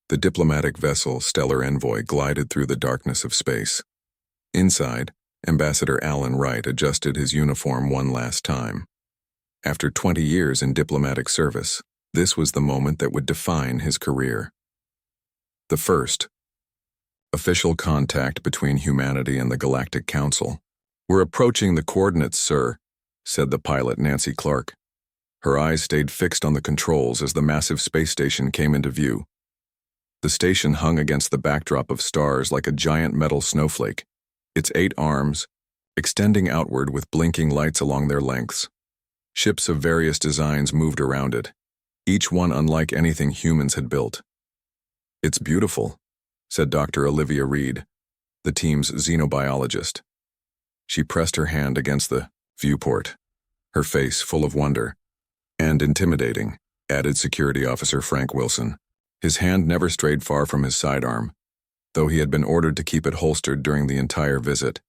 The diplomatic vessel Stellar Envoy glided through the darkness of space. Inside, Ambassador Alan Wright adjusted his uniform one last time. After 20 years in diplomatic service, this was the moment that would define his career. The first official contact between humanity and the Galactic Council. "We're approaching the coordinates, sir," said the pilot Nancy Clark. Her eyes stayed fixed on the controls as the massive space station came into view. The station hung against the backdrop of stars like a giant metal snowflake, its 8 arms extending outward with blinking lights along their lengths. Ships of various designs moved around it, each one unlike anything humans had built. "It's beautiful," said Dr. Olivia Reed, the team's xenobiologist. She pressed her hand against the viewport, her face full of wonder. "And intimidating," added Security Officer Frank Wilson. His hand never strayed far from his sidearm, though he had been ordered to keep it holstered during the entire visit.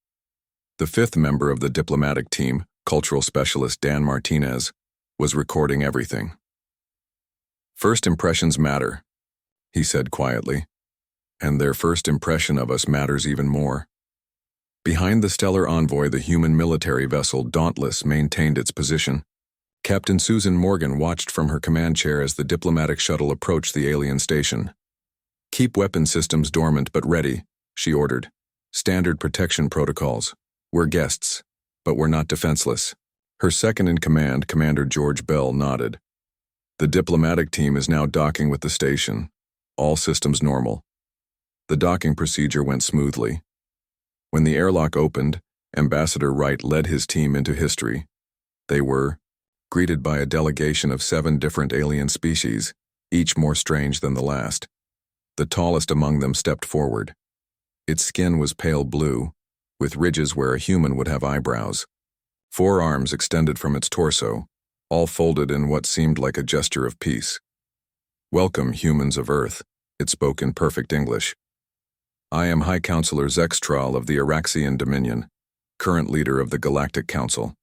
The 5th member of the diplomatic team, cultural specialist Dan Martinez, was recording everything. "First impressions matter," he said quietly, "and their first impression of us matters even more." Behind the Stellar Envoy, the human military vessel Dauntless maintained its position. Captain Susan Morgan watched from her command chair as the diplomatic shuttle approached the alien station. "Keep weapon systems dormant but ready," she ordered. "Standard protection protocols. We're guests, but we're not defenseless." Her second-in-command, Commander George Bell, nodded. "The diplomatic team is now docking with the station. All systems normal." The docking procedure went smoothly. When the airlock opened, Ambassador Wright led his team into history. They were greeted by a delegation of 7 different alien species, each more strange than the last. The tallest among them stepped forward. Its skin was pale blue, with ridges where a human would have eyebrows. 4 arms extended from its torso, all folded in what seemed like a gesture of peace. "Welcome, humans of Earth," it spoke in perfect English. "I am High Counselor Zextral of the Araxian Dominion, current leader of the Galactic Council.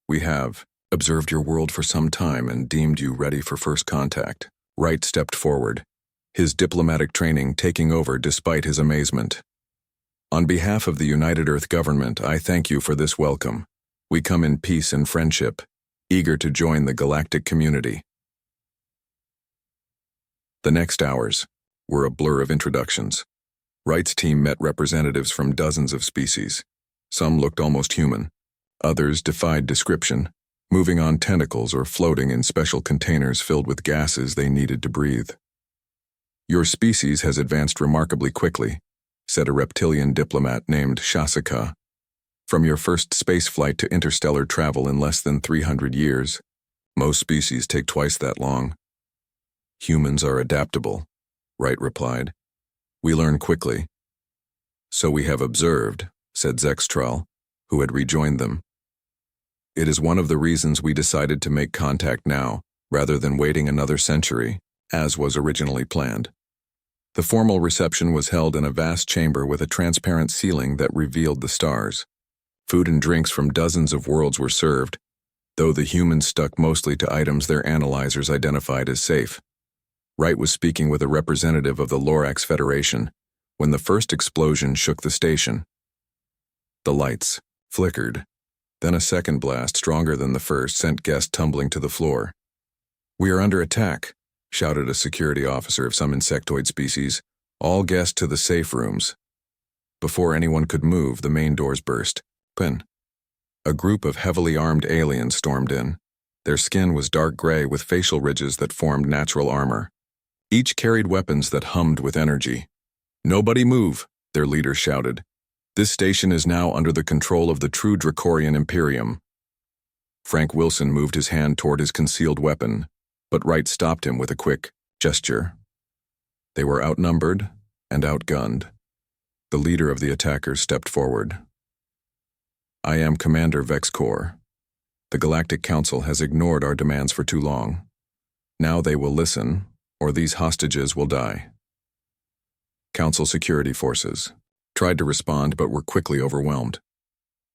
We have observed your world for some time and deemed you ready for first contact." Wright stepped forward, his diplomatic training taking over despite his amazement. "On behalf of the United Earth government, I thank you for this welcome. We come in peace and friendship, eager to join the galactic community." The next hours were a blur of introductions. Wright's team met representatives from dozens of species. Some looked almost human. Others defied description, moving on tentacles or floating in special containers filled with gases they needed to breathe. "Your species has advanced remarkably quickly," said a reptilian diplomat named Shasaka. "From your first space flight to interstellar travel in less than 300 years. Most species take twice that long." "Humans are adaptable," Wright replied. "We learn quickly." "So we have observed," said Zextral, who had rejoined them. "It is one of the reasons we decided to make contact now, rather than waiting another century, as was originally planned." The formal reception was held in a vast chamber with a transparent ceiling that revealed the stars. Food and drinks from dozens of worlds were served, though the humans stuck mostly to items their analyzers identified as safe. Wright was speaking with a representative of the Lorax Federation when the first explosion shook the station. The lights flickered. Then a second blast, stronger than the first, sent guests tumbling to the floor. "We are under attack," shouted a security officer of some insectoid species. "All guests to the safe rooms." Before anyone could move, the main doors burst. Open. A group of heavily armed aliens stormed in. Their skin was dark gray with facial ridges that formed natural armor. Each carried weapons that hummed with energy. "Nobody move," their leader shouted. "This station is now under the control of the true Dracorian Imperium." Frank Wilson moved his hand toward his concealed weapon, but Wright stopped him with a quick gesture. They were outnumbered and outgunned. The leader of the attackers stepped forward. "I am Commander Vexcor. The Galactic Council has ignored our demands for too long. Now they will listen, or these hostages will die." Council security forces tried to respond but were quickly overwhelmed.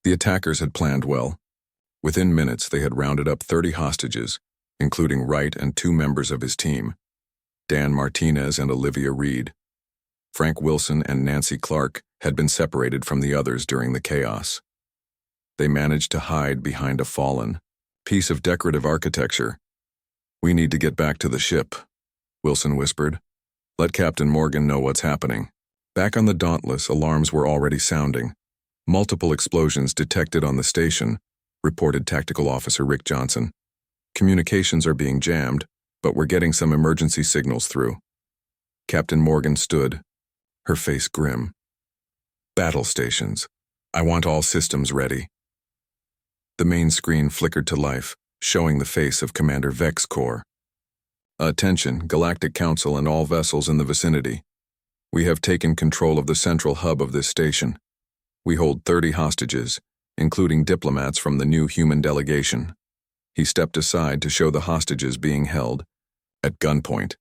The attackers had planned well. Within minutes, they had rounded up 30 hostages, including Wright and 2 members of his team. Dan Martinez and Olivia Reed. Frank Wilson and Nancy Clark had been separated from the others during the chaos. They managed to hide behind a fallen piece of decorative architecture. "We need to get back to the ship," Wilson whispered. "Let Captain Morgan know what's happening." Back on the Dauntless, alarms were already sounding. "Multiple explosions detected on the station," reported Tactical Officer Rick Johnson. "Communications are being jammed, but we're getting some emergency signals through." Captain Morgan stood, her face grim. "Battle stations. I want all systems ready." The main screen flickered to life, showing the face of Commander Vex Corps. "Attention, Galactic Council and all vessels in the vicinity. We have taken control of the central hub of this station. We hold 30 hostages, including diplomats from the new human delegation." He stepped aside to show the hostages being held at gunpoint.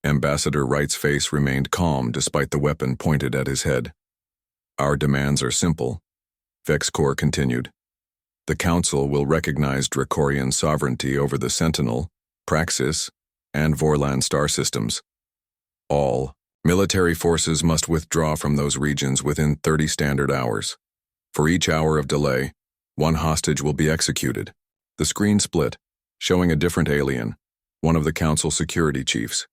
Ambassador Wright's face remained calm despite the weapon pointed at his head. "Our demands are simple," Vex Corps continued. "The Council will recognize Dracorian sovereignty over the Sentinel, Praxis, and Vorlan star systems. All military forces must withdraw from those regions within 30 standard hours. For each hour of delay, one hostage will be executed." The screen split, showing a different alien, one of the Council security chiefs.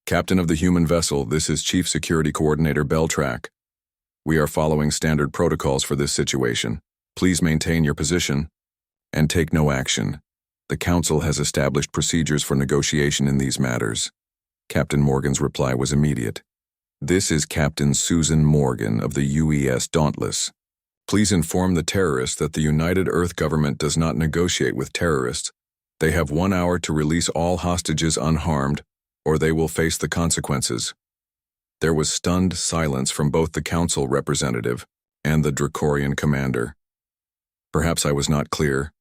"Captain of the human vessel, this is Chief Security Coordinator Beltrack. We are following standard protocols for this situation. Please maintain your position and take no action. The Council has established procedures for negotiation in these matters." Captain Morgan's reply was immediate. "This is Captain Susan Morgan of the UES Dauntless. Please inform the terrorists that the United Earth government does not negotiate with terrorists. They have 1 hour to release all hostages unharmed, or they will face the consequences." There was stunned silence from both the Council representative and the Dracorian commander. "Perhaps I was not clear,"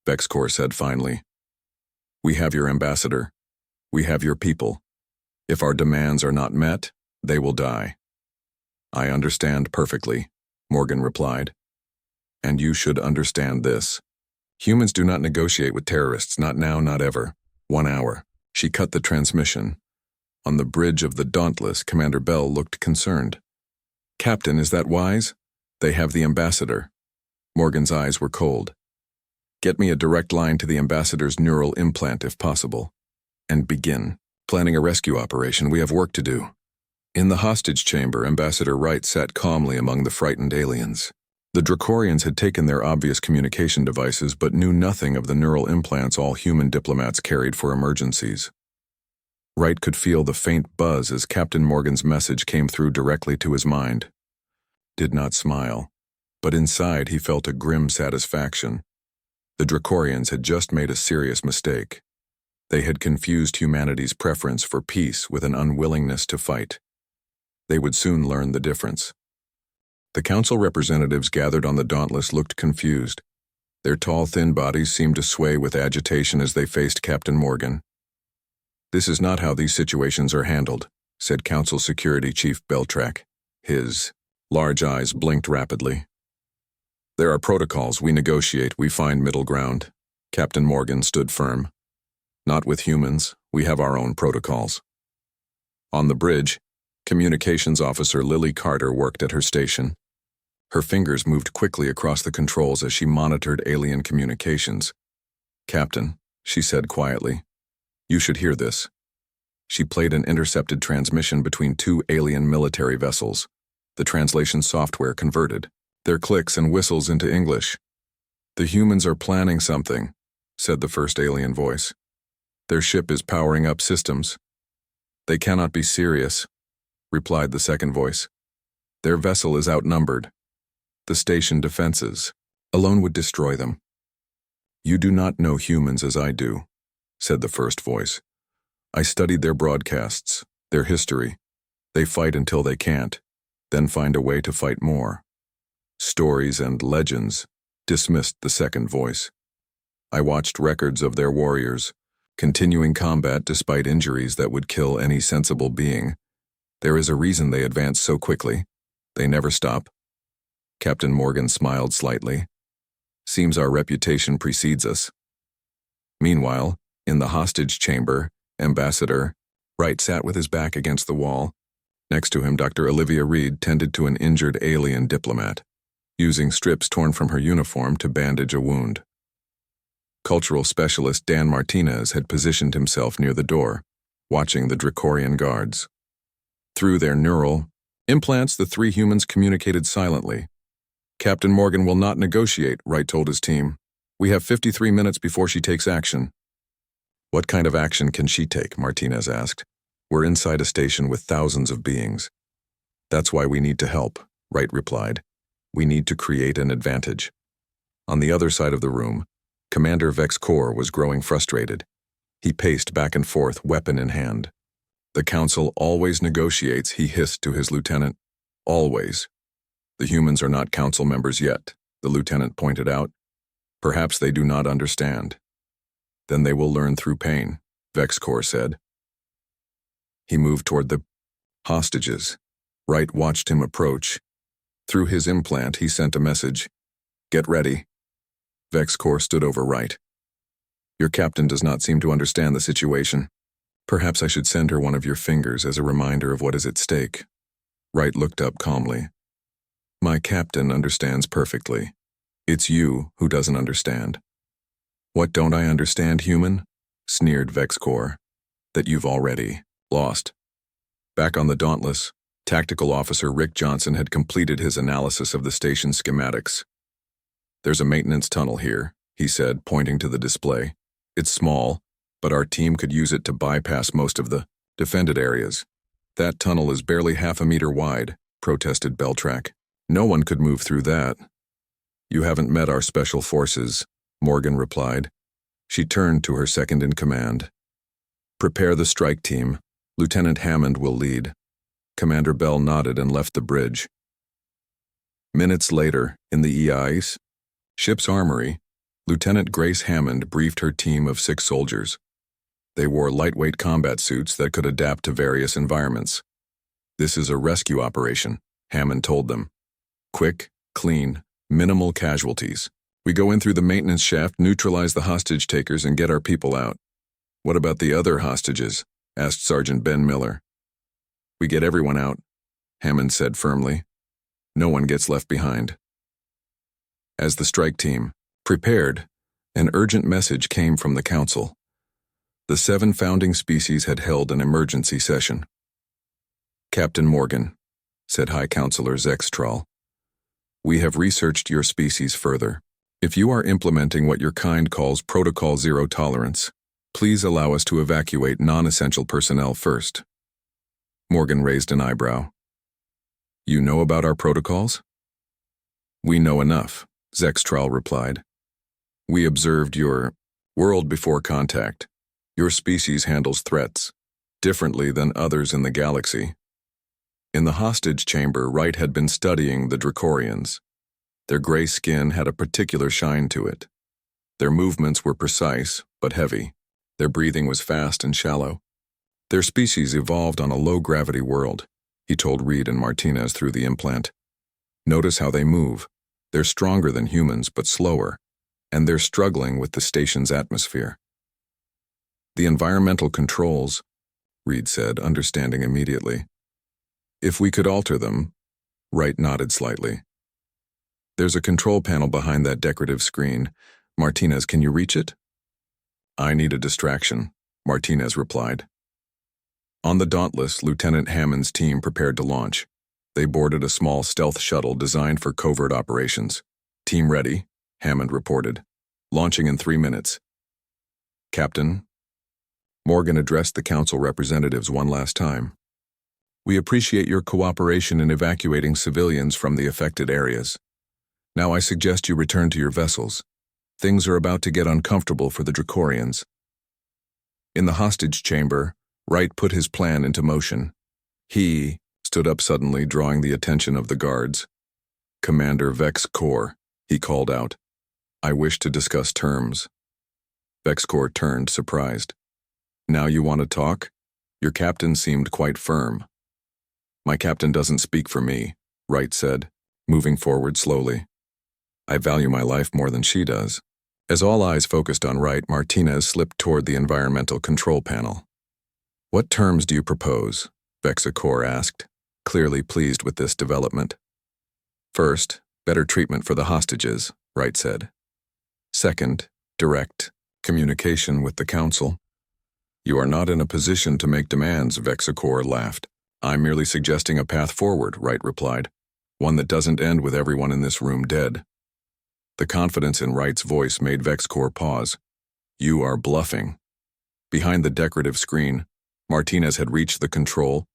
Vex Corps said finally. "We have your ambassador. We have your people. If our demands are not met, they will die." "I understand perfectly," Morgan replied. "And you should understand this. Humans do not negotiate with terrorists, not now, not ever. 1 hour." She cut the transmission. On the bridge of the Dauntless, Commander Bell looked concerned. "Captain, is that wise? They have the ambassador." Morgan's eyes were cold. "Get me a direct line to the ambassador's neural implant if possible. And begin planning a rescue operation. We have work to do." In the hostage chamber, Ambassador Wright sat calmly among the frightened aliens. The Dracorians had taken their obvious communication devices but knew nothing of the neural implants all human diplomats carried for emergencies. Wright could feel the faint buzz as Captain Morgan's message came through directly to his mind. Did not smile, but inside he felt a grim satisfaction. The Dracorians had just made a serious mistake. They had confused humanity's preference for peace with an unwillingness to fight. They would soon learn the difference. The Council representatives gathered on the Dauntless looked confused. Their tall, thin bodies seemed to sway with agitation as they faced Captain Morgan. "This is not how these situations are handled," said Council Security Chief Beltrack. His large eyes blinked rapidly. "There are protocols. We negotiate. We find middle ground." Captain Morgan stood firm. "Not with humans. We have our own protocols." On the bridge, Communications Officer Lily Carter worked at her station. Her fingers moved quickly across the controls as she monitored alien communications. "Captain," she said quietly, "you should hear this." She played an intercepted transmission between 2 alien military vessels. The translation software converted their clicks and whistles into English. "The humans are planning something," said the first alien voice. "Their ship is powering up systems." "They cannot be serious," replied the second voice. "Their vessel is outnumbered. The station defenses alone would destroy them." "You do not know humans as I do," said the first voice. "I studied their broadcasts, their history. They fight until they can't, then find a way to fight more." "Stories and legends," dismissed the second voice. "I watched records of their warriors, continuing combat despite injuries that would kill any sensible being. There is a reason they advance so quickly. They never stop." Captain Morgan smiled slightly. "Seems our reputation precedes us." Meanwhile, in the hostage chamber, Ambassador Wright sat with his back against the wall. Next to him, Dr. Olivia Reed tended to an injured alien diplomat, using strips torn from her uniform to bandage a wound. Cultural specialist Dan Martinez had positioned himself near the door, watching the Dracorian guards. Through their neural implants, the three humans communicated silently. Captain Morgan will not negotiate, Wright told his team. We have 53 minutes before she takes action. What kind of action can she take? Martinez asked. We're inside a station with thousands of beings. That's why we need to help, Wright replied. We need to create an advantage. On the other side of the room, Commander Vex Kor was growing frustrated. He paced back and forth, weapon in hand. The Council always negotiates, he hissed to his lieutenant. Always. The humans are not Council members yet, the lieutenant pointed out. Perhaps they do not understand. Then they will learn through pain, Vex Kor said. He moved toward the hostages. Wright watched him approach. Through his implant, he sent a message. Get ready. Vex Kor stood over Wright. Your captain does not seem to understand the situation. Perhaps I should send her one of your fingers as a reminder of what is at stake. Wright looked up calmly. My captain understands perfectly. It's you who doesn't understand. What don't I understand, human? Sneered Vex Kor. That you've already lost. Back on the Dauntless, Tactical Officer Rick Johnson had completed his analysis of the station schematics. There's a maintenance tunnel here, he said, pointing to the display. It's small, but our team could use it to bypass most of the defended areas. That tunnel is barely half a meter wide, protested Beltrack. No one could move through that. You haven't met our special forces, Morgan replied. She turned to her second-in-command. Prepare the strike team. Lieutenant Hammond will lead. Commander Bell nodded and left the bridge. Minutes later, in the EI's ship's armory, Lieutenant Grace Hammond briefed her team of 6 soldiers. They wore lightweight combat suits that could adapt to various environments. This is a rescue operation, Hammond told them. Quick, clean, minimal casualties. We go in through the maintenance shaft, neutralize the hostage takers, and get our people out. What about the other hostages? Asked Sergeant Ben Miller. We get everyone out, Hammond said firmly. No one gets left behind. As the strike team prepared, an urgent message came from the Council. The 7 founding species had held an emergency session. Captain Morgan, said High Counselor Zextral, we have researched your species further. If you are implementing what your kind calls Protocol Zero Tolerance, please allow us to evacuate non-essential personnel first. Morgan raised an eyebrow. You know about our protocols? We know enough, Zextral replied. We observed your world before contact. Your species handles threats differently than others in the galaxy. In the hostage chamber, Wright had been studying the Dracorians. Their gray skin had a particular shine to it. Their movements were precise, but heavy. Their breathing was fast and shallow. Their species evolved on a low-gravity world, he told Reed and Martinez through the implant. Notice how they move. They're stronger than humans, but slower, and they're struggling with the station's atmosphere. The environmental controls, Reed said, understanding immediately. If we could alter them, Wright nodded slightly. There's a control panel behind that decorative screen. Martinez, can you reach it? I need a distraction, Martinez replied. On the Dauntless, Lieutenant Hammond's team prepared to launch. They boarded a small stealth shuttle designed for covert operations. Team ready, Hammond reported. Launching in 3 minutes. Captain, Morgan addressed the Council representatives one last time. We appreciate your cooperation in evacuating civilians from the affected areas. Now I suggest you return to your vessels. Things are about to get uncomfortable for the Dracorians. In the hostage chamber, Wright put his plan into motion. He stood up suddenly, drawing the attention of the guards. Commander Vex Kor, he called out. I wish to discuss terms. Vex Kor turned, surprised. Now you want to talk? Your captain seemed quite firm. My captain doesn't speak for me, Wright said, moving forward slowly. I value my life more than she does. As all eyes focused on Wright, Martinez slipped toward the environmental control panel. What terms do you propose? Vexicor asked, clearly pleased with this development. First, better treatment for the hostages, Wright said. Second, direct communication with the Council. You are not in a position to make demands, Vexicor laughed. I'm merely suggesting a path forward, Wright replied. One that doesn't end with everyone in this room dead. The confidence in Wright's voice made Vexicor pause. You are bluffing. Behind the decorative screen, Martinez had reached the control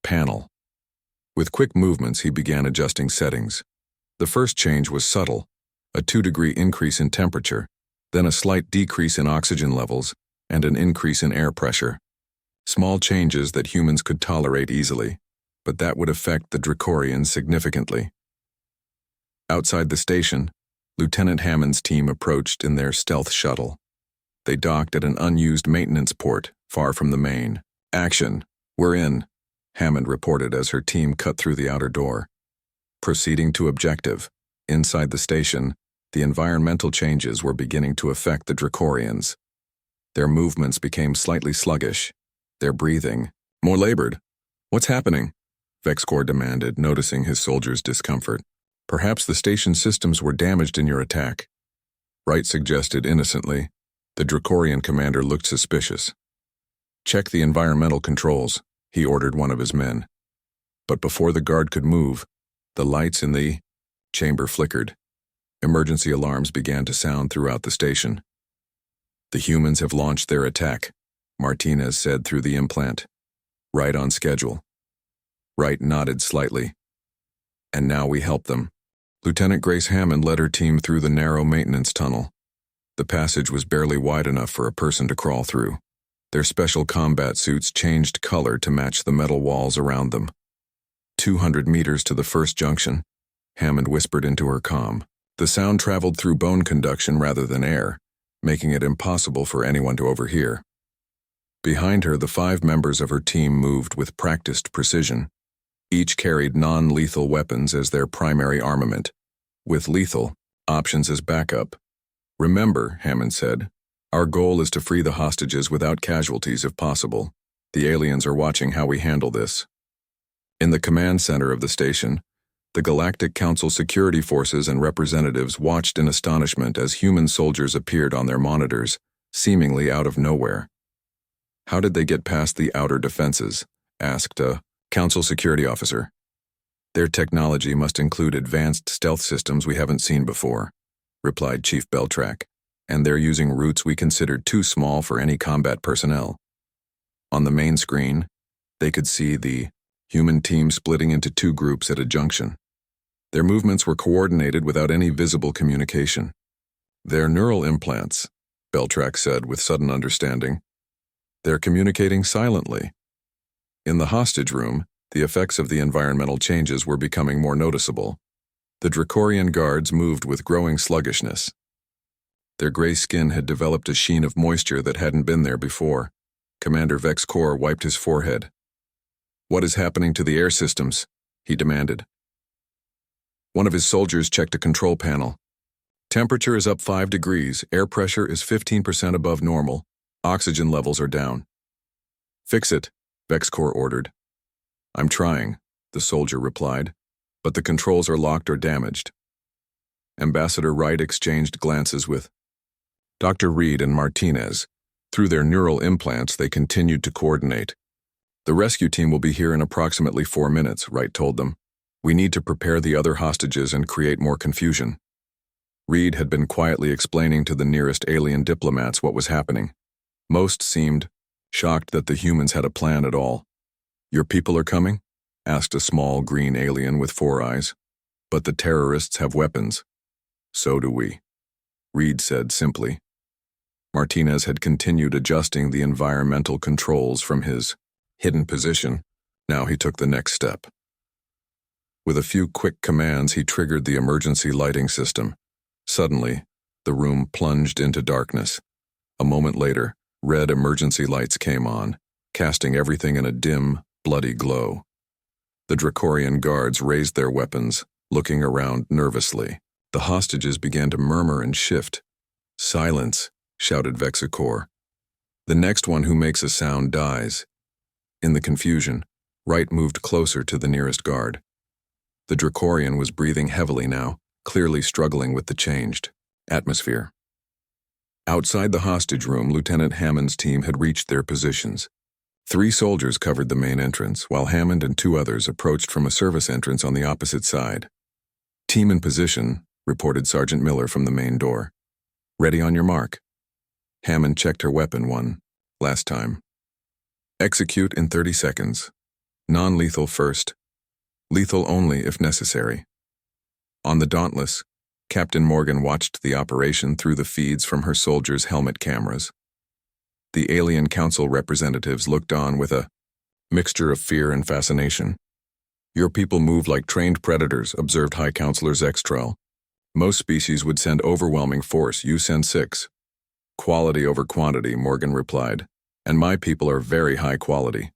panel. With quick movements, he began adjusting settings. The first change was subtle, a 2-degree increase in temperature, then a slight decrease in oxygen levels, and an increase in air pressure. Small changes that humans could tolerate easily, but that would affect the Dracorians significantly. Outside the station, Lieutenant Hammond's team approached in their stealth shuttle. They docked at an unused maintenance port, far from the main. Action! We're in, Hammond reported as her team cut through the outer door. Proceeding to objective. Inside the station, the environmental changes were beginning to affect the Dracorians. Their movements became slightly sluggish, their breathing more labored. What's happening? Vexicor demanded, noticing his soldiers' discomfort. Perhaps the station systems were damaged in your attack. Wright suggested innocently. The Dracorian commander looked suspicious. Check the environmental controls, he ordered one of his men. But before the guard could move, the lights in the chamber flickered. Emergency alarms began to sound throughout the station. The humans have launched their attack, Martinez said through the implant. Right on schedule. Wright nodded slightly. And now we help them. Lieutenant Grace Hammond led her team through the narrow maintenance tunnel. The passage was barely wide enough for a person to crawl through. Their special combat suits changed color to match the metal walls around them. 200 meters to the first junction, Hammond whispered into her comm. The sound traveled through bone conduction rather than air, making it impossible for anyone to overhear. Behind her, the 5 members of her team moved with practiced precision. Each carried non-lethal weapons as their primary armament, with lethal options as backup. Remember, Hammond said, our goal is to free the hostages without casualties if possible. The aliens are watching how we handle this. In the command center of the station, the Galactic Council security forces and representatives watched in astonishment as human soldiers appeared on their monitors, seemingly out of nowhere. How did they get past the outer defenses? Asked a Council security officer. Their technology must include advanced stealth systems we haven't seen before, replied Chief Beltrack, and they're using routes we considered too small for any combat personnel. On the main screen, they could see the human team splitting into 2 groups at a junction. Their movements were coordinated without any visible communication. They're neural implants, Beltrack said with sudden understanding. They're communicating silently. In the hostage room, the effects of the environmental changes were becoming more noticeable. The Dracorian guards moved with growing sluggishness. Their gray skin had developed a sheen of moisture that hadn't been there before. Commander Vexicor wiped his forehead. What is happening to the air systems? He demanded. One of his soldiers checked a control panel. Temperature is up 5 degrees, air pressure is 15% above normal, oxygen levels are down. Fix it, Vexicor ordered. I'm trying, the soldier replied, but the controls are locked or damaged. Ambassador Wright exchanged glances with Dr. Reed and Martinez. Through their neural implants, they continued to coordinate. The rescue team will be here in approximately 4 minutes, Wright told them. We need to prepare the other hostages and create more confusion. Reed had been quietly explaining to the nearest alien diplomats what was happening. Most seemed shocked that the humans had a plan at all. Your people are coming? Asked a small green alien with 4 eyes. But the terrorists have weapons. So do we, Reed said simply. Martinez had continued adjusting the environmental controls from his hidden position. Now he took the next step. With a few quick commands, he triggered the emergency lighting system. Suddenly, the room plunged into darkness. A moment later, red emergency lights came on, casting everything in a dim, bloody glow. The Dracorian guards raised their weapons, looking around nervously. The hostages began to murmur and shift. Silence, shouted Vexicor. The next one who makes a sound dies. In the confusion, Wright moved closer to the nearest guard. The Dracorian was breathing heavily now, clearly struggling with the changed atmosphere. Outside the hostage room, Lieutenant Hammond's team had reached their positions. 3 soldiers covered the main entrance, while Hammond and 2 others approached from a service entrance on the opposite side. "Team in position," reported Sergeant Miller from the main door. "Ready on your mark." Hammond checked her weapon one last time. "Execute in 30 seconds. Non-lethal first. Lethal only if necessary." On the Dauntless, Captain Morgan watched the operation through the feeds from her soldiers' helmet cameras. The alien council representatives looked on with a mixture of fear and fascination. "Your people move like trained predators," observed High Counselor Zextrel. "Most species would send overwhelming force, you send 6. "Quality over quantity," Morgan replied, "and my people are very high quality."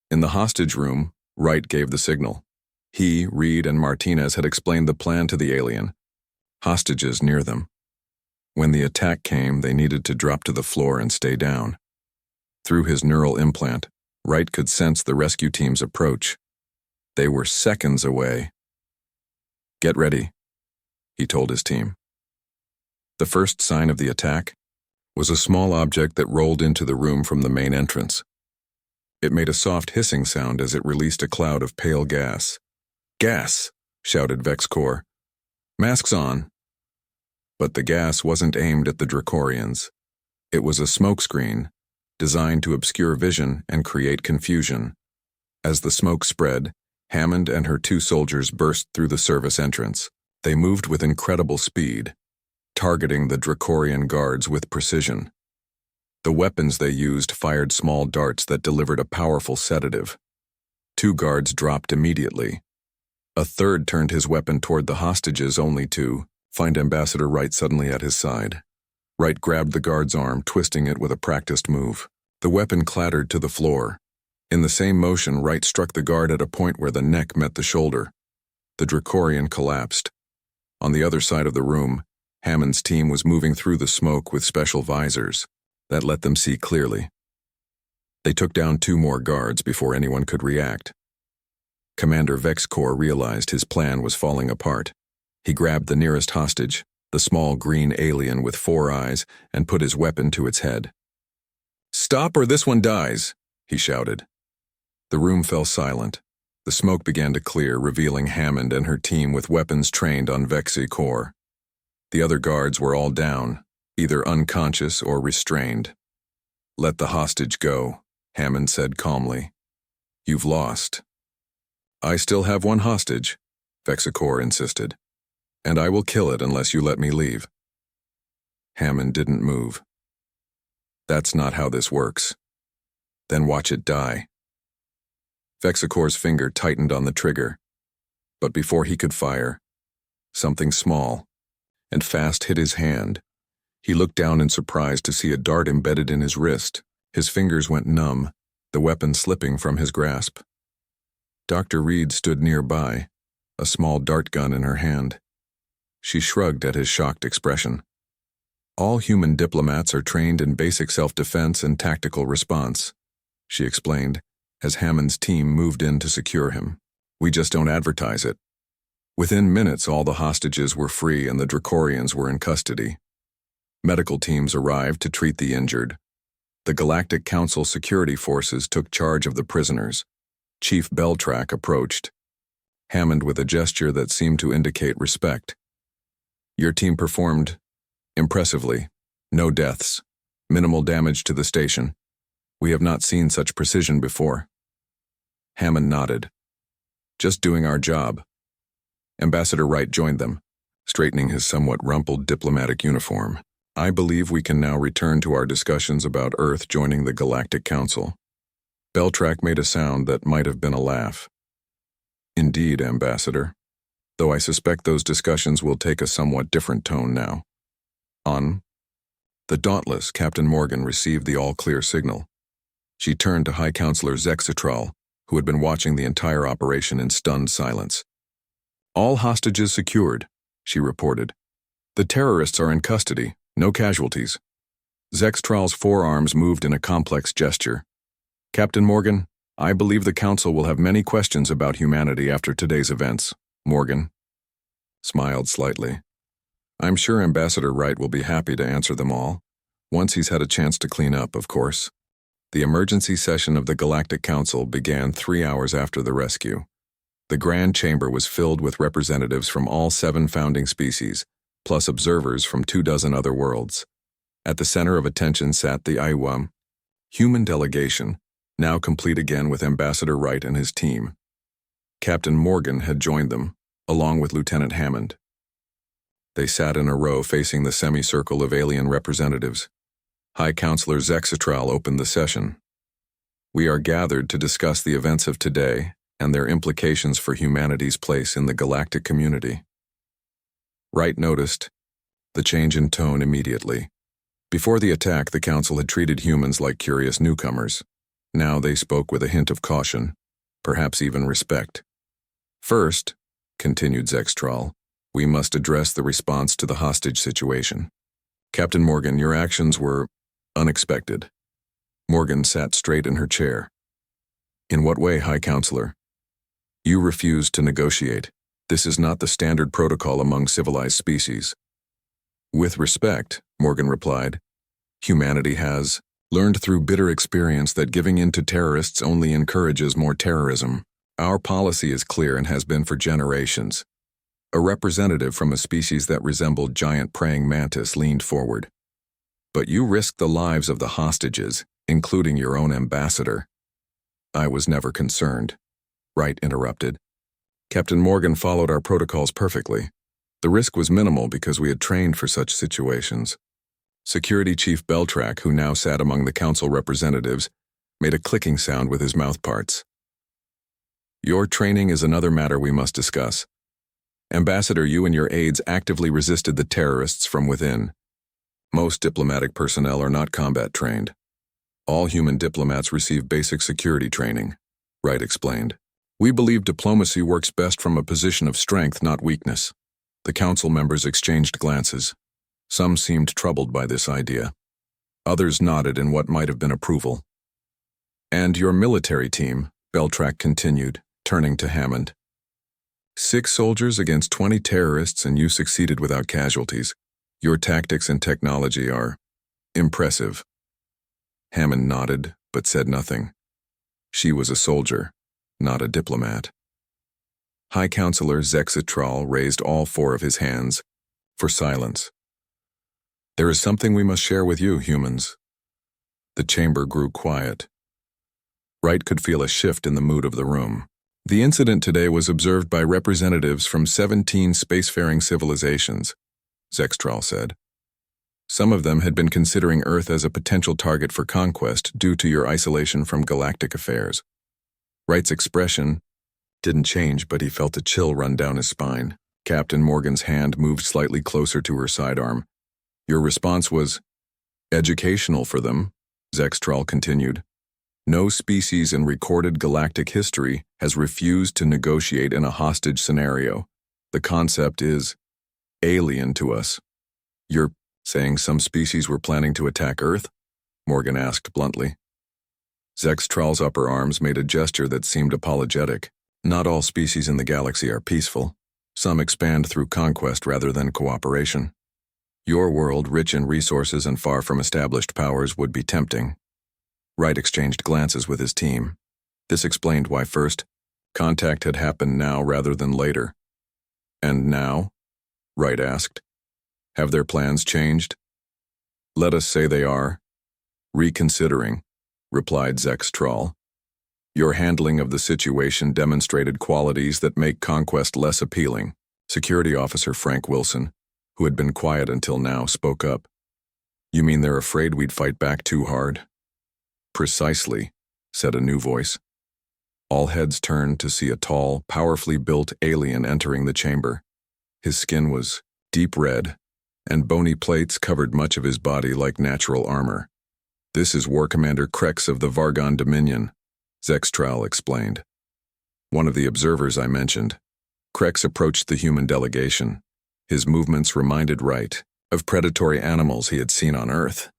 In the hostage room, Wright gave the signal. He, Reed, and Martinez had explained the plan to the alien. Hostages near them. When the attack came, they needed to drop to the floor and stay down. Through his neural implant, Wright could sense the rescue team's approach. They were seconds away. "Get ready," he told his team. The first sign of the attack was a small object that rolled into the room from the main entrance. It made a soft hissing sound as it released a cloud of pale gas. "Gas!" shouted Vex Corps. "Masks on." But the gas wasn't aimed at the Dracorians. It was a smokescreen, designed to obscure vision and create confusion. As the smoke spread, Hammond and her 2 soldiers burst through the service entrance. They moved with incredible speed, targeting the Dracorian guards with precision. The weapons they used fired small darts that delivered a powerful sedative. 2 guards dropped immediately. A third turned his weapon toward the hostages only to find Ambassador Wright suddenly at his side. Wright grabbed the guard's arm, twisting it with a practiced move. The weapon clattered to the floor. In the same motion, Wright struck the guard at a point where the neck met the shoulder. The Dracorian collapsed. On the other side of the room, Hammond's team was moving through the smoke with special visors that let them see clearly. They took down 2 more guards before anyone could react. Commander Vex Corps realized his plan was falling apart. He grabbed the nearest hostage, the small green alien with 4 eyes, and put his weapon to its head. "Stop or this one dies," he shouted. The room fell silent. The smoke began to clear, revealing Hammond and her team with weapons trained on Vex Corps. The other guards were all down, either unconscious or restrained. "Let the hostage go," Hammond said calmly. "You've lost." "I still have 1 hostage," Vex Corps insisted. "And I will kill it unless you let me leave." Hammond didn't move. "That's not how this works." "Then watch it die." Vex Corps' finger tightened on the trigger. But before he could fire, something small and fast hit his hand. He looked down in surprise to see a dart embedded in his wrist. His fingers went numb, the weapon slipping from his grasp. Dr. Reed stood nearby, a small dart gun in her hand. She shrugged at his shocked expression. "All human diplomats are trained in basic self-defense and tactical response," she explained, as Hammond's team moved in to secure him. "We just don't advertise it." Within minutes, all the hostages were free and the Dracorians were in custody. Medical teams arrived to treat the injured. The Galactic Council security forces took charge of the prisoners. Chief Beltrack approached, Hammond with a gesture that seemed to indicate respect. "Your team performed impressively. No deaths. Minimal damage to the station. We have not seen such precision before." Hammond nodded. "Just doing our job." Ambassador Wright joined them, straightening his somewhat rumpled diplomatic uniform. "I believe we can now return to our discussions about Earth joining the Galactic Council." Beltrack made a sound that might have been a laugh. "Indeed, Ambassador. Though I suspect those discussions will take a somewhat different tone now." On the Dauntless, Captain Morgan received the all-clear signal. She turned to High Counselor Zextrel, who had been watching the entire operation in stunned silence. "All hostages secured," she reported. "The terrorists are in custody, no casualties." Zextral's forearms moved in a complex gesture. "Captain Morgan, I believe the Council will have many questions about humanity after today's events, Morgan smiled slightly. I'm sure Ambassador Wright will be happy to answer them all, once he's had a chance to clean up, of course. The emergency session of the Galactic Council began 3 hours after the rescue. The Grand Chamber was filled with representatives from all 7 founding species, plus observers from 24 other worlds. At the center of attention sat the HFY human delegation, now complete again with Ambassador Wright and his team. Captain Morgan had joined them, along with Lieutenant Hammond. They sat in a row facing the semicircle of alien representatives. High Counselor Zexatral opened the session. We are gathered to discuss the events of today and their implications for humanity's place in the galactic community. Wright noticed the change in tone immediately. Before the attack, the Council had treated humans like curious newcomers. Now they spoke with a hint of caution, perhaps even respect. First, continued Zextral, we must address the response to the hostage situation. Captain Morgan, your actions were unexpected. Morgan sat straight in her chair. In what way, High Counselor? You refused to negotiate. This is not the standard protocol among civilized species. With respect, Morgan replied, humanity has learned through bitter experience that giving in to terrorists only encourages more terrorism. Our policy is clear and has been for generations. A representative from a species that resembled giant praying mantis leaned forward. But you risked the lives of the hostages, including your own ambassador. I was never concerned. Wright interrupted. Captain Morgan followed our protocols perfectly. The risk was minimal because we had trained for such situations. Security Chief Beltrack, who now sat among the Council representatives, made a clicking sound with his mouthparts. Your training is another matter we must discuss. Ambassador, you and your aides actively resisted the terrorists from within. Most diplomatic personnel are not combat trained. All human diplomats receive basic security training, Wright explained. We believe diplomacy works best from a position of strength, not weakness. The Council members exchanged glances. Some seemed troubled by this idea. Others nodded in what might have been approval. And your military team, Beltrack continued, turning to Hammond. 6 soldiers against 20 terrorists, and you succeeded without casualties. Your tactics and technology are impressive. Hammond nodded, but said nothing. She was a soldier, not a diplomat. High Counselor Zexatral raised all 4 of his hands for silence. There is something we must share with you, humans. The chamber grew quiet. Wright could feel a shift in the mood of the room. The incident today was observed by representatives from 17 spacefaring civilizations, Zextral said. Some of them had been considering Earth as a potential target for conquest due to your isolation from galactic affairs. Wright's expression didn't change, but he felt a chill run down his spine. Captain Morgan's hand moved slightly closer to her sidearm. Your response was educational for them, Zextral continued. No species in recorded galactic history has refused to negotiate in a hostage scenario. The concept is alien to us. You're saying some species were planning to attack Earth? Morgan asked bluntly. Zextral's upper arms made a gesture that seemed apologetic. Not all species in the galaxy are peaceful. Some expand through conquest rather than cooperation. Your world, rich in resources and far from established powers, would be tempting. Wright exchanged glances with his team. This explained why first contact had happened now rather than later. And now? Wright asked. Have their plans changed? Let us say they are. Reconsidering, replied Zextral. Your handling of the situation demonstrated qualities that make conquest less appealing. Security Officer Frank Wilson, who had been quiet until now, spoke up. You mean they're afraid we'd fight back too hard? Precisely, said a new voice. All heads turned to see a tall, powerfully built alien entering the chamber. His skin was deep red, and bony plates covered much of his body like natural armor. This is War Commander Krex of the Vargon Dominion, Zextral explained. One of the observers I mentioned. Krex approached the human delegation. His movements reminded Wright of predatory animals he had seen on Earth.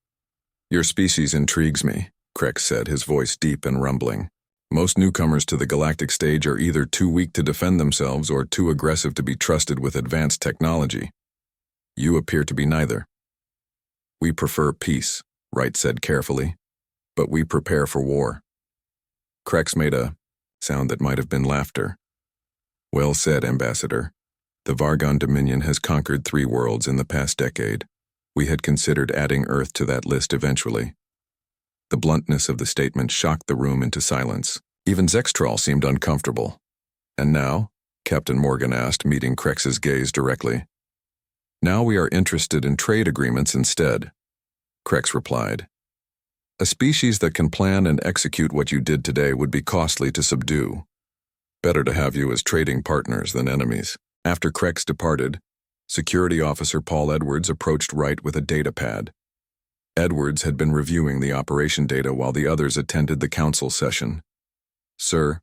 Your species intrigues me, Krex said, his voice deep and rumbling. Most newcomers to the galactic stage are either too weak to defend themselves or too aggressive to be trusted with advanced technology. You appear to be neither. We prefer peace, Wright said carefully, but we prepare for war. Krex made a sound that might have been laughter. Well said, Ambassador. The Vargon Dominion has conquered 3 worlds in the past decade. We had considered adding Earth to that list eventually. The bluntness of the statement shocked the room into silence. Even Zextral seemed uncomfortable. And now? Captain Morgan asked, meeting Krex's gaze directly. Now we are interested in trade agreements instead, Krex replied. A species that can plan and execute what you did today would be costly to subdue. Better to have you as trading partners than enemies. After Krex departed, Security Officer Paul Edwards approached Wright with a data pad. Edwards had been reviewing the operation data while the others attended the council session. Sir,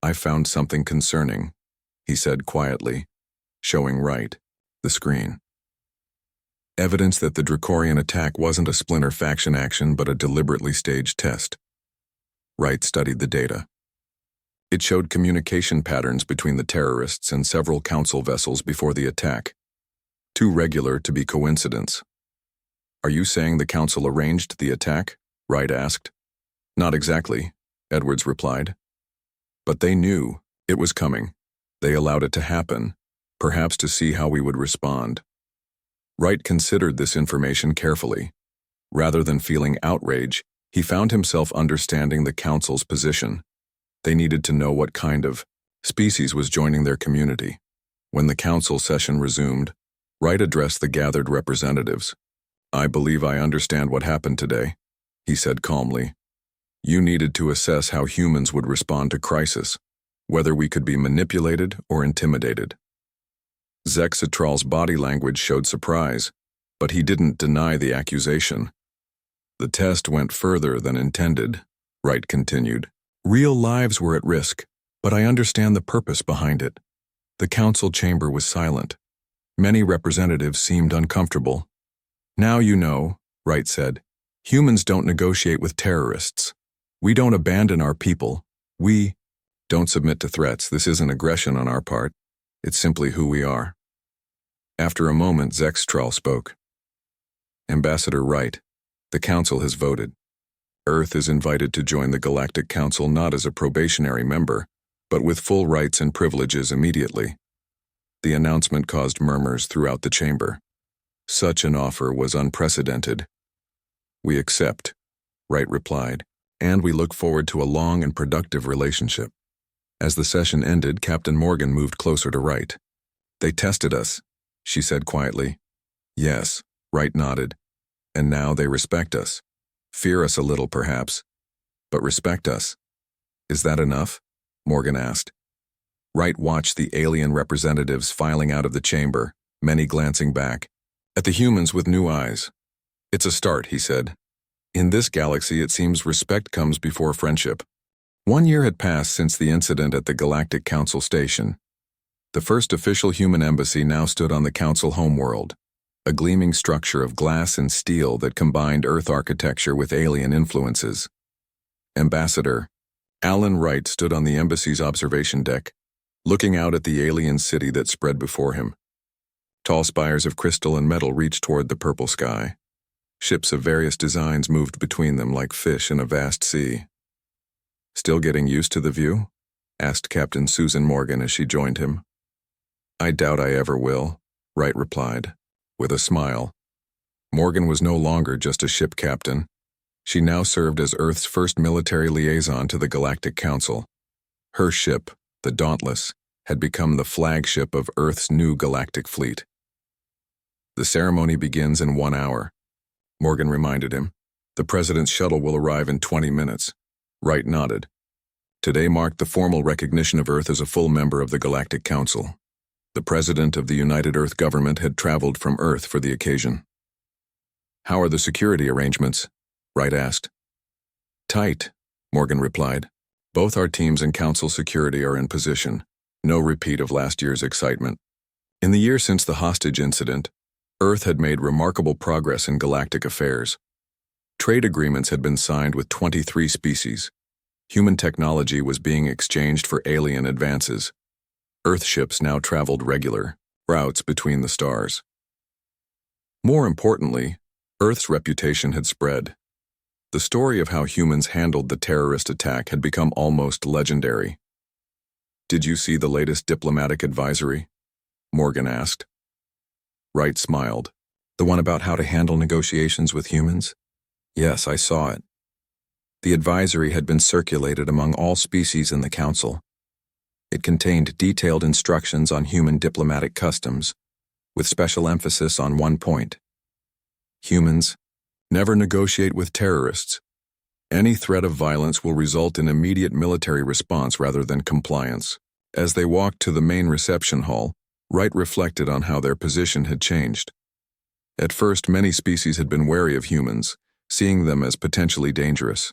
I found something concerning, he said quietly, showing Wright the screen. Evidence that the Dracorian attack wasn't a splinter faction action but a deliberately staged test. Wright studied the data. It showed communication patterns between the terrorists and several council vessels before the attack. Too regular to be coincidence. Are you saying the council arranged the attack? Wright asked. Not exactly, Edwards replied. But they knew it was coming. They allowed it to happen, perhaps to see how we would respond. Wright considered this information carefully. Rather than feeling outrage, he found himself understanding the council's position. They needed to know what kind of species was joining their community. When the council session resumed, Wright addressed the gathered representatives. I believe I understand what happened today, he said calmly. You needed to assess how humans would respond to crisis, whether we could be manipulated or intimidated. Zexatral's body language showed surprise, but he didn't deny the accusation. The test went further than intended, Wright continued. Real lives were at risk, but I understand the purpose behind it. The council chamber was silent. Many representatives seemed uncomfortable. Now you know, Wright said, humans don't negotiate with terrorists. We don't abandon our people. We don't submit to threats. This isn't aggression on our part. It's simply who we are. After a moment, Zextral spoke. Ambassador Wright, the council has voted. Earth is invited to join the Galactic Council not as a probationary member, but with full rights and privileges immediately. The announcement caused murmurs throughout the chamber. Such an offer was unprecedented. We accept, Wright replied, and we look forward to a long and productive relationship. As the session ended, Captain Morgan moved closer to Wright. They tested us, she said quietly. Yes, Wright nodded. And now they respect us. Fear us a little, perhaps, but respect us. Is that enough? Morgan asked. Wright watched the alien representatives filing out of the chamber, many glancing back, at the humans with new eyes. It's a start, he said. In this galaxy, it seems respect comes before friendship. 1 year had passed since the incident at the Galactic Council station. The first official human embassy now stood on the Council homeworld, a gleaming structure of glass and steel that combined Earth architecture with alien influences. Ambassador Alan Wright stood on the embassy's observation deck, looking out at the alien city that spread before him. Tall spires of crystal and metal reached toward the purple sky. Ships of various designs moved between them like fish in a vast sea. Still getting used to the view? Asked Captain Susan Morgan as she joined him. I doubt I ever will, Wright replied, with a smile. Morgan was no longer just a ship captain. She now served as Earth's first military liaison to the Galactic Council. Her ship, the Dauntless, had become the flagship of Earth's new galactic fleet. The ceremony begins in 1 hour, Morgan reminded him. The President's shuttle will arrive in 20 minutes. Wright nodded. Today marked the formal recognition of Earth as a full member of the Galactic Council. The President of the United Earth Government had traveled from Earth for the occasion. How are the security arrangements? Wright asked. Tight, Morgan replied. Both our teams and Council security are in position. No repeat of last year's excitement. In the year since the hostage incident, Earth had made remarkable progress in galactic affairs. Trade agreements had been signed with 23 species. Human technology was being exchanged for alien advances. Earth ships now traveled regular routes between the stars. More importantly, Earth's reputation had spread. The story of how humans handled the terrorist attack had become almost legendary. "Did you see the latest diplomatic advisory?" Morgan asked. Wright smiled. "The one about how to handle negotiations with humans?" "Yes, I saw it." The advisory had been circulated among all species in the Council. It contained detailed instructions on human diplomatic customs, with special emphasis on one point. Humans, never negotiate with terrorists. Any threat of violence will result in immediate military response rather than compliance. As they walked to the main reception hall, Wright reflected on how their position had changed. At first, many species had been wary of humans, seeing them as potentially dangerous.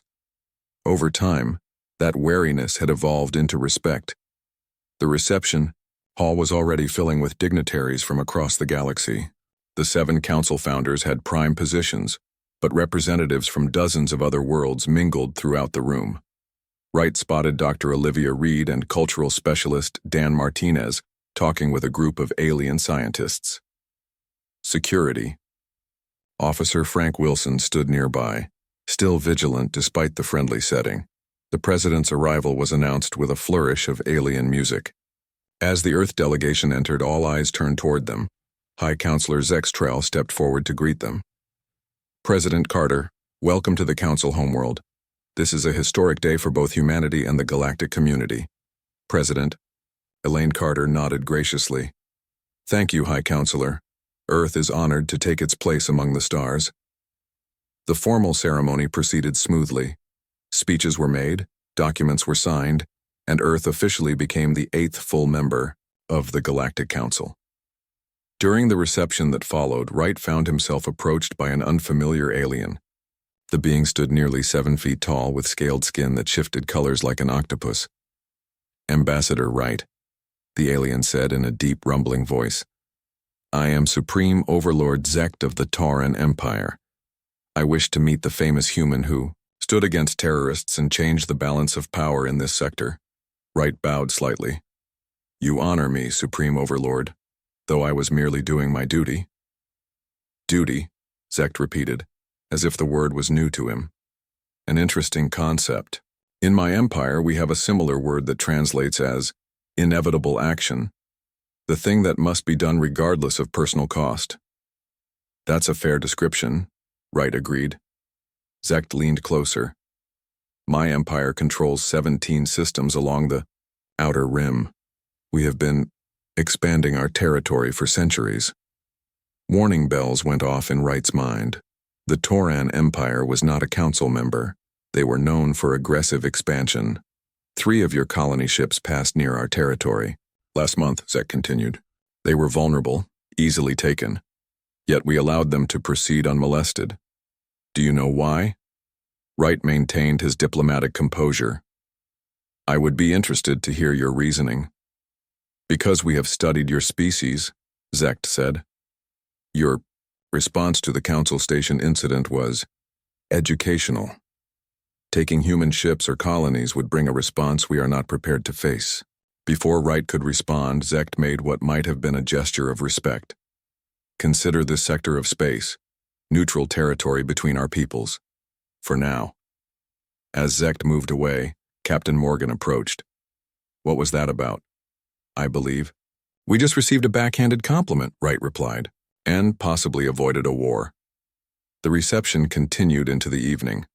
Over time, that wariness had evolved into respect. The reception hall was already filling with dignitaries from across the galaxy. The 7 council founders had prime positions, but representatives from dozens of other worlds mingled throughout the room. Wright spotted Dr. Olivia Reed and cultural specialist Dan Martinez talking with a group of alien scientists. Security. Officer Frank Wilson stood nearby, still vigilant despite the friendly setting. The president's arrival was announced with a flourish of alien music. As the Earth delegation entered, all eyes turned toward them. High Counselor Zextrell stepped forward to greet them. "President Carter, welcome to the Council homeworld. This is a historic day for both humanity and the galactic community." "President." Elaine Carter nodded graciously. "Thank you, High Counselor. Earth is honored to take its place among the stars." The formal ceremony proceeded smoothly. Speeches were made, documents were signed, and Earth officially became the 8th full member of the Galactic Council. During the reception that followed, Wright found himself approached by an unfamiliar alien. The being stood nearly 7 feet tall with scaled skin that shifted colors like an octopus. "Ambassador Wright," the alien said in a deep, rumbling voice. "I am Supreme Overlord Zect of the Tauran Empire. I wish to meet the famous human who stood against terrorists and changed the balance of power in this sector." Wright bowed slightly. "You honor me, Supreme Overlord, though I was merely doing my duty." "Duty," Zect repeated, as if the word was new to him. "An interesting concept. In my empire, we have a similar word that translates as inevitable action, the thing that must be done regardless of personal cost." "That's a fair description," Wright agreed. Zect leaned closer. "My empire controls 17 systems along the outer rim. We have been expanding our territory for centuries." Warning bells went off in Wright's mind. The Tauran Empire was not a council member. They were known for aggressive expansion. 3 of your colony ships passed near our territory. Last month, Zek continued. They were vulnerable, easily taken. Yet we allowed them to proceed unmolested. Do you know why? Wright maintained his diplomatic composure. "I would be interested to hear your reasoning." "Because we have studied your species," Zecht said. "Your response to the Council Station incident was educational. Taking human ships or colonies would bring a response we are not prepared to face." Before Wright could respond, Zecht made what might have been a gesture of respect. "Consider this sector of space, neutral territory between our peoples. For now." As Zecht moved away, Captain Morgan approached. "What was that about?" "I believe we just received a backhanded compliment," Wright replied, "and possibly avoided a war." The reception continued into the evening.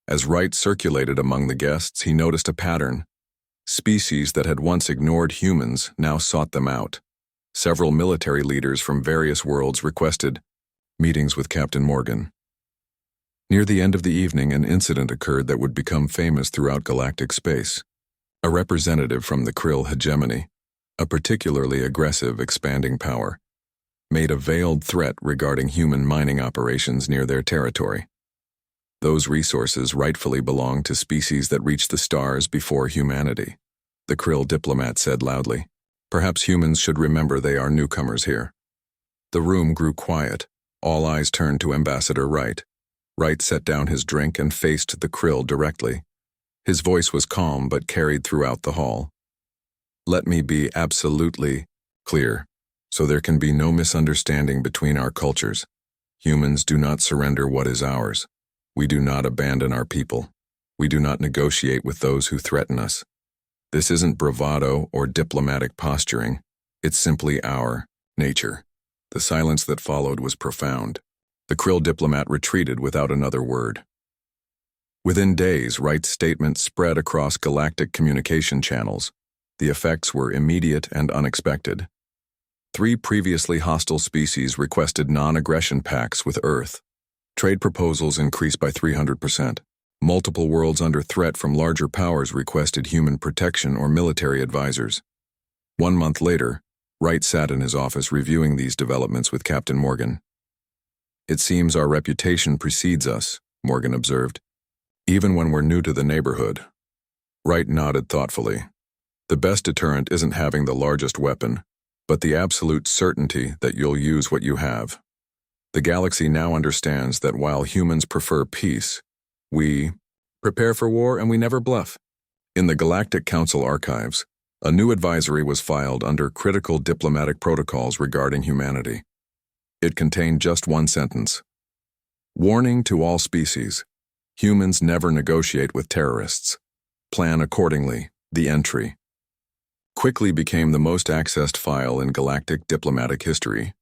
As Wright circulated among the guests, he noticed a pattern. Species that had once ignored humans now sought them out. Several military leaders from various worlds requested meetings with Captain Morgan. Near the end of the evening, an incident occurred that would become famous throughout galactic space. A representative from the Krill hegemony, a particularly aggressive expanding power, made a veiled threat regarding human mining operations near their territory. Those resources rightfully belong to species that reached the stars before humanity, the Krill diplomat said loudly. "Perhaps humans should remember they are newcomers here." The room grew quiet. All eyes turned to Ambassador Wright. Wright set down his drink and faced the Krill directly. His voice was calm but carried throughout the hall. Let me be absolutely clear, so there can be no misunderstanding between our cultures. Humans do not surrender what is ours. We do not abandon our people. We do not negotiate with those who threaten us. This isn't bravado or diplomatic posturing. It's simply our nature. The silence that followed was profound. The Krill diplomat retreated without another word. Within days, Wright's statement spread across galactic communication channels. The effects were immediate and unexpected. 3 previously hostile species requested non-aggression pacts with Earth. Trade proposals increased by 300%. Multiple worlds under threat from larger powers requested human protection or military advisors. 1 month later, Wright sat in his office reviewing these developments with Captain Morgan. It seems our reputation precedes us, Morgan observed, even when we're new to the neighborhood. Wright nodded thoughtfully. The best deterrent isn't having the largest weapon, but the absolute certainty that you'll use what you have. The galaxy now understands that while humans prefer peace, we prepare for war and we never bluff. In the Galactic Council archives, a new advisory was filed under critical diplomatic protocols regarding humanity. It contained just one sentence. Warning to all species. Humans never negotiate with terrorists. Plan accordingly. The entry quickly became the most accessed file in galactic diplomatic history.